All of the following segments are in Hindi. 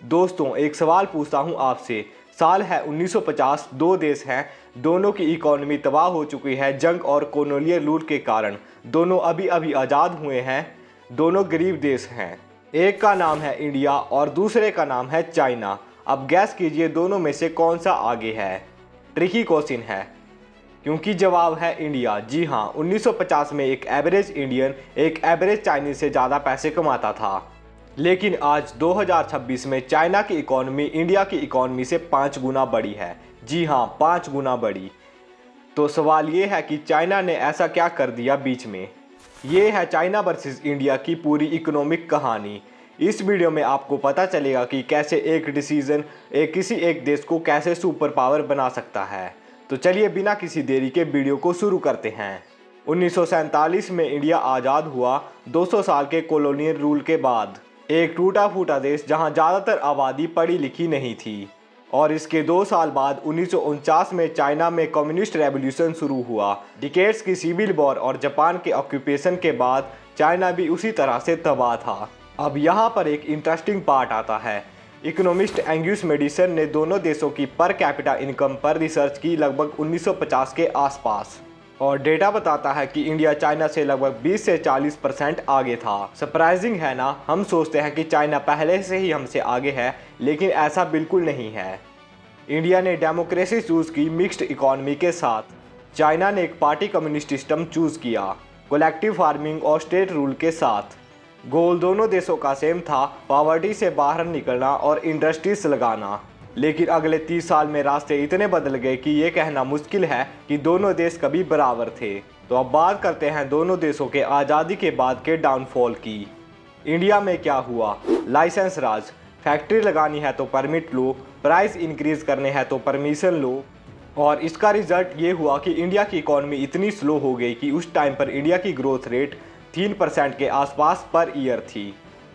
दोस्तों, एक सवाल पूछता हूँ आपसे। साल है 1950, दो देश हैं, दोनों की इकोनॉमी तबाह हो चुकी है जंग और कॉलोनियल रूल के कारण। दोनों अभी अभी आज़ाद हुए हैं। दोनों गरीब देश हैं। एक का नाम है इंडिया और दूसरे का नाम है चाइना। अब गैस कीजिए दोनों में से कौन सा आगे है। ट्रिकी क्वेश्चन है क्योंकि जवाब है इंडिया। जी हाँ, 1950 में एक एवरेज इंडियन एक एवरेज चाइनीज से ज़्यादा पैसे कमाता था। लेकिन आज 2026 में चाइना की इकॉनमी इंडिया की इकॉनमी से 5 गुना बड़ी है। जी हाँ, 5 गुना बड़ी। तो सवाल ये है कि चाइना ने ऐसा क्या कर दिया बीच में। ये है चाइना वर्सेस इंडिया की पूरी इकोनॉमिक कहानी। इस वीडियो में आपको पता चलेगा कि कैसे एक डिसीजन किसी एक देश को कैसे सुपर पावर बना सकता है। तो चलिए बिना किसी देरी के वीडियो को शुरू करते हैं। 1947 में इंडिया आज़ाद हुआ, 200 साल के कॉलोनियल रूल के बाद। एक टूटा फूटा देश जहां ज़्यादातर आबादी पढ़ी लिखी नहीं थी। और इसके 2 साल बाद 1949 में चाइना में कम्युनिस्ट रेवोल्यूशन शुरू हुआ। डिकेड्स की सिविल वॉर और जापान के ऑक्यूपेशन के बाद चाइना भी उसी तरह से तबाह था। अब यहाँ पर एक इंटरेस्टिंग पार्ट आता है। इकोनॉमिस्ट एंग्यूस मैडिसन ने दोनों देशों की पर कैपिटा इनकम पर रिसर्च की लगभग 1950 के आसपास, और डेटा बताता है कि इंडिया चाइना से लगभग 20 से 40% आगे था। सरप्राइजिंग है ना। हम सोचते हैं कि चाइना पहले से ही हमसे आगे है, लेकिन ऐसा बिल्कुल नहीं है। इंडिया ने डेमोक्रेसी चूज़ की मिक्स्ड इकोनॉमी के साथ। चाइना ने एक पार्टी कम्युनिस्ट सिस्टम चूज़ किया, कलेक्टिव फार्मिंग और स्टेट रूल के साथ। गोल दोनों देशों का सेम था, पॉवर्टी से बाहर निकलना और इंडस्ट्रीज लगाना। लेकिन अगले 30 साल में रास्ते इतने बदल गए कि ये कहना मुश्किल है कि दोनों देश कभी बराबर थे। तो अब बात करते हैं दोनों देशों के आज़ादी के बाद के डाउनफॉल की। इंडिया में क्या हुआ? लाइसेंस राज। फैक्ट्री लगानी है तो परमिट लो, प्राइस इंक्रीज करने हैं तो परमिशन लो। और इसका रिजल्ट ये हुआ कि इंडिया की इकॉनमी इतनी स्लो हो गई कि उस टाइम पर इंडिया की ग्रोथ रेट 3% के आसपास पर ईयर थी।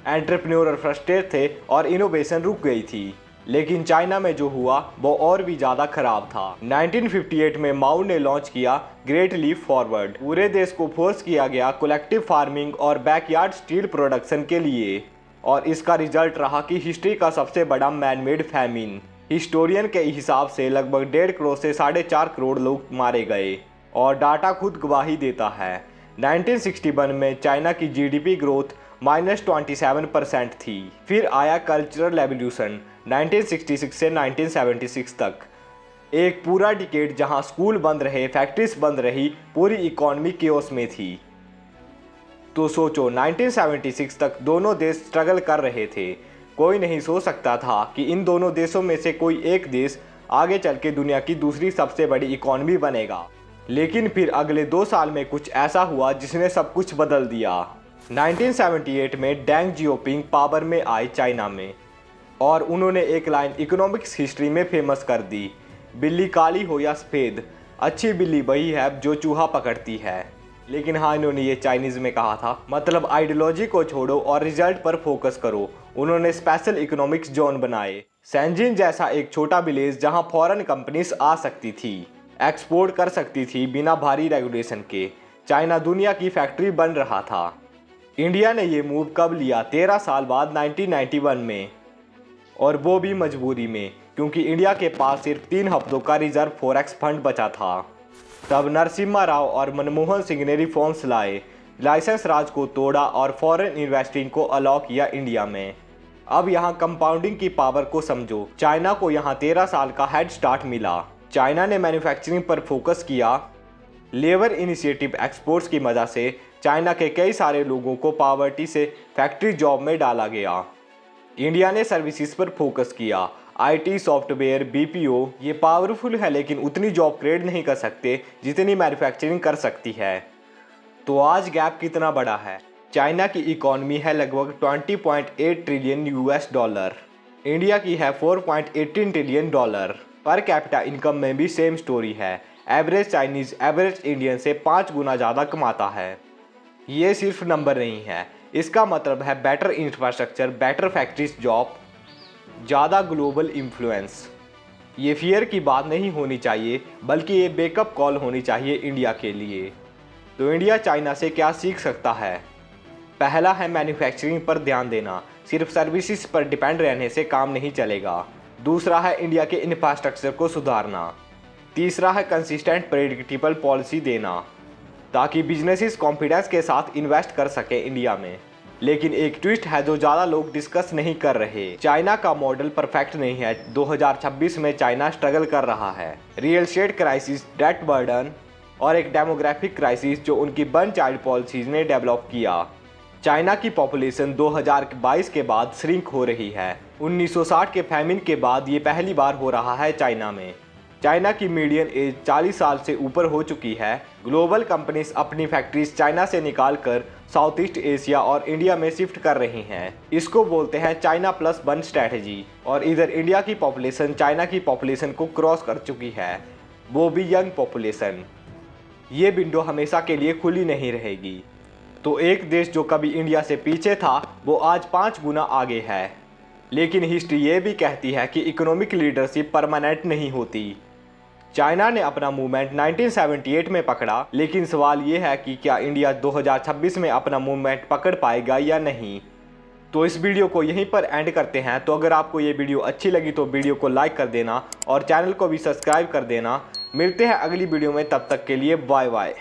एंटरप्रेन्योर फ्रस्ट्रेट थे और इनोवेशन रुक गई थी। लेकिन चाइना में जो हुआ वो और भी ज़्यादा खराब था। 1958 में माओ ने लॉन्च किया ग्रेट लीप फॉरवर्ड। पूरे देश को फोर्स किया गया कलेक्टिव फार्मिंग और बैकयार्ड स्टील प्रोडक्शन के लिए। और इसका रिजल्ट रहा कि हिस्ट्री का सबसे बड़ा मैनमेड फैमिन। हिस्टोरियन के हिसाब से लगभग 1.5 करोड़ से 4.5 करोड़ लोग मारे गए, और डाटा खुद गवाही देता है। 1961 में चाइना की जीडीपी ग्रोथ -27% थी। फिर आया कल्चरल रेवोल्यूशन 1966 से 1976 तक। एक पूरा डिकेड जहां स्कूल बंद रहे, फैक्ट्रीज बंद रही, पूरी इकॉनमी केओस में थी। तो सोचो, 1976 तक दोनों देश स्ट्रगल कर रहे थे। कोई नहीं सोच सकता था कि इन दोनों देशों में से कोई एक देश आगे चल के दुनिया की दूसरी सबसे बड़ी इकॉनमी बनेगा। लेकिन फिर अगले 2 साल में कुछ ऐसा हुआ जिसने सब कुछ बदल दिया। 1978 में डेंग जियोपिंग पावर में आए चाइना में, और उन्होंने एक लाइन इकोनॉमिक्स हिस्ट्री में फेमस कर दी, बिल्ली काली हो या सफ़ेद, अच्छी बिल्ली वही है जो चूहा पकड़ती है। लेकिन हाँ, इन्होंने ये चाइनीज़ में कहा था। मतलब आइडियोलॉजी को छोड़ो और रिजल्ट पर फोकस करो। उन्होंने स्पेशल इकोनॉमिक्स जोन बनाए, शैनजिन जैसा एक छोटा विलेज जहाँ फॉरेन कंपनीज आ सकती थी, एक्सपोर्ट कर सकती थी बिना भारी रेगुलेशन के। चाइना दुनिया की फैक्ट्री बन रहा था। इंडिया ने ये मूव कब लिया? 13 साल बाद 1991 में, और वो भी मजबूरी में, क्योंकि इंडिया के पास सिर्फ 3 हफ्तों का रिजर्व फॉरेक्स फंड बचा था। तब नरसिम्हा राव और मनमोहन सिंह ने रिफॉर्म्स लाए, लाइसेंस राज को तोड़ा और फॉरेन इन्वेस्टिंग को अलाउ किया इंडिया में। अब यहाँ कंपाउंडिंग की पावर को समझो। चाइना को यहाँ 13 साल का हेड स्टार्ट मिला। चाइना ने मैन्युफैक्चरिंग पर फोकस किया। लेबर इनिशिएटिव एक्सपोर्ट्स की मदद से चाइना के कई सारे लोगों को पॉवर्टी से फैक्ट्री जॉब में डाला गया। इंडिया ने सर्विसेज पर फोकस किया। आईटी, सॉफ्टवेयर, बीपीओ ये पावरफुल है, लेकिन उतनी जॉब क्रिएट नहीं कर सकते जितनी मैन्युफैक्चरिंग कर सकती है। तो आज गैप कितना बड़ा है? चाइना की इकॉनमी है लगभग 20.8 ट्रिलियन यूएस डॉलर, इंडिया की है 4.18 trillion dollar. Per capita income में भी सेम स्टोरी है। एवरेज चाइनीज एवरेज इंडियन से 5 गुना ज़्यादा कमाता है। ये सिर्फ नंबर नहीं है, इसका मतलब है better infrastructure, better factories job, ज़्यादा ग्लोबल इन्फ्लुएंस। ये फियर की बात नहीं होनी चाहिए, बल्कि ये बेकअप कॉल होनी चाहिए इंडिया के लिए। तो इंडिया चाइना से क्या सीख सकता है? पहला है मैन्युफैक्चरिंग पर ध्यान देना। सिर्फ सर्विसेज पर डिपेंड रहने से काम नहीं चलेगा। दूसरा है इंडिया के इंफ्रास्ट्रक्चर को सुधारना। तीसरा है कंसिस्टेंट प्रेडिक्टेबल पॉलिसी देना ताकि बिजनेसेस कॉन्फिडेंस के साथ इन्वेस्ट कर सके इंडिया में। लेकिन एक ट्विस्ट है जो ज़्यादा लोग डिस्कस नहीं कर रहे। चाइना का मॉडल परफेक्ट नहीं है। 2026 में चाइना स्ट्रगल कर रहा है। Real estate crisis, debt burden और एक डेमोग्राफिक क्राइसिस जो उनकी वन चाइल्ड पॉलिसीज ने डेवलप किया। चाइना की पॉपुलेशन 2022 के बाद श्रिंक हो रही है। 1960 के फैमिन के बाद ये पहली बार हो रहा है चाइना में। चाइना की मीडियन एज 40 साल से ऊपर हो चुकी है। ग्लोबल कंपनीज अपनी फैक्ट्रीज चाइना से निकालकर साउथ ईस्ट एशिया और इंडिया में शिफ्ट कर रही हैं। इसको बोलते हैं चाइना प्लस वन स्ट्रैटेजी। और इधर इंडिया की पॉपुलेशन चाइना की पॉपुलेशन को क्रॉस कर चुकी है, वो भी यंग पॉपुलेशन। ये विंडो हमेशा के लिए खुली नहीं रहेगी। तो एक देश जो कभी इंडिया से पीछे था वो आज 5 गुना आगे है। लेकिन हिस्ट्री ये भी कहती है कि इकोनॉमिक लीडरशिप परमानेंट नहीं होती। चाइना ने अपना मूवमेंट 1978 में पकड़ा, लेकिन सवाल ये है कि क्या इंडिया 2026 में अपना मूवमेंट पकड़ पाएगा या नहीं। तो इस वीडियो को यहीं पर एंड करते हैं। तो अगर आपको ये वीडियो अच्छी लगी तो वीडियो को लाइक कर देना और चैनल को भी सब्सक्राइब कर देना। मिलते हैं अगली वीडियो में, तब तक के लिए बाय बाय।